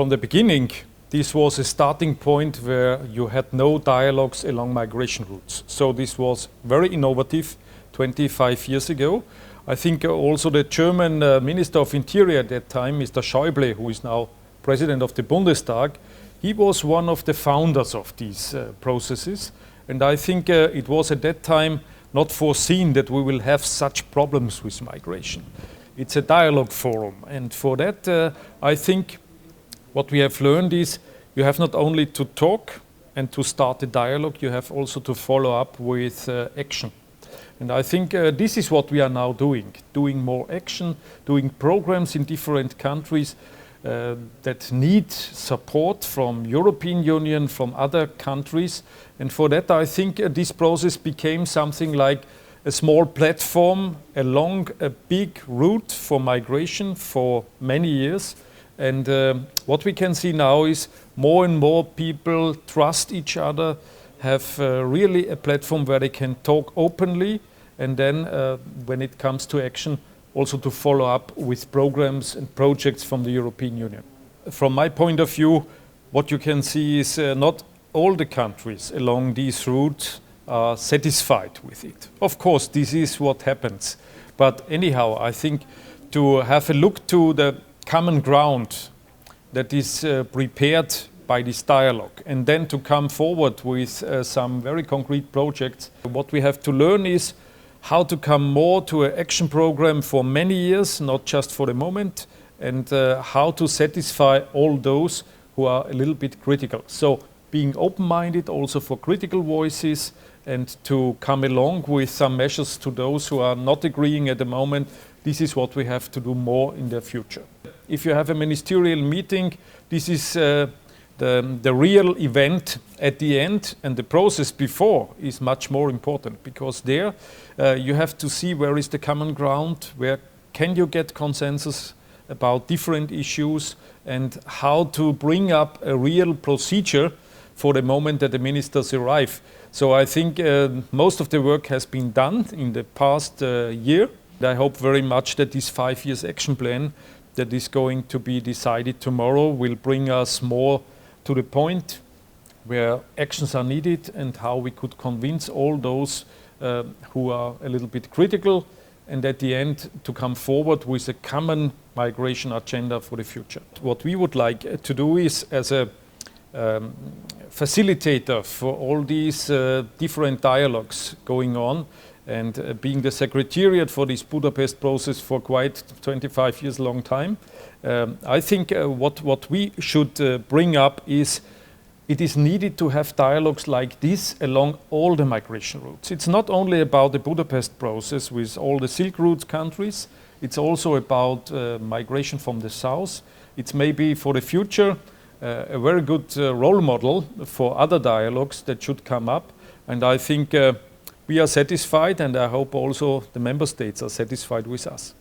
From the beginning, this was a starting point where you had no dialogues along migration routes. So this was very innovative 25 years ago. I think also the German Minister of Interior at that time, Mr. Schäuble, who is now President of the Bundestag, he was one of the founders of these processes. And I think it was at that time not foreseen that we will have such problems with migration. It's a dialogue forum. And for that, I think what we have learned is you have not only to talk and to start a dialogue, you have also to follow up with action. And I think this is what we are now doing more action, doing programs in different countries that need support from European Union, from other countries. And for that, I think this process became something like a small platform along a big route for migration for many years. And what we can see now is more and more people trust each other, have really a platform where they can talk openly, and then when it comes to action, also to follow up with programs and projects from the European Union. From my point of view, what you can see is not all the countries along these routes are satisfied with it. Of course, this is what happens. But anyhow, I think to have a look to the common ground that is prepared by this dialogue, and then to come forward with some very concrete projects. What we have to learn is how to come more to an action program for many years, not just for the moment, and how to satisfy all those who are a little bit critical. So being open-minded also for critical voices, and to come along with some measures to those who are not agreeing at the moment. This is what we have to do more in the future. If you have a ministerial meeting, this is the real event at the end, and the process before is much more important, because there you have to see where is the common ground, where can you get consensus about different issues, and how to bring up a real procedure for the moment that the ministers arrive. So I think most of the work has been done in the past year. I hope very much that this 5 years action plan that is going to be decided tomorrow will bring us more to the point where actions are needed, and how we could convince all those who are a little bit critical, and at the end to come forward with a common migration agenda for the future. What we would like to do is, as a facilitator for all these different dialogues going on, and being the secretariat for this Budapest process for quite 25 years, long time, I think what we should bring up is it is needed to have dialogues like this along all the migration routes. It's not only about the Budapest process with all the Silk Route countries, it's also about migration from the south. It's maybe for the future a very good role model for other dialogues that should come up. And I think we are satisfied, and I hope also the member states are satisfied with us.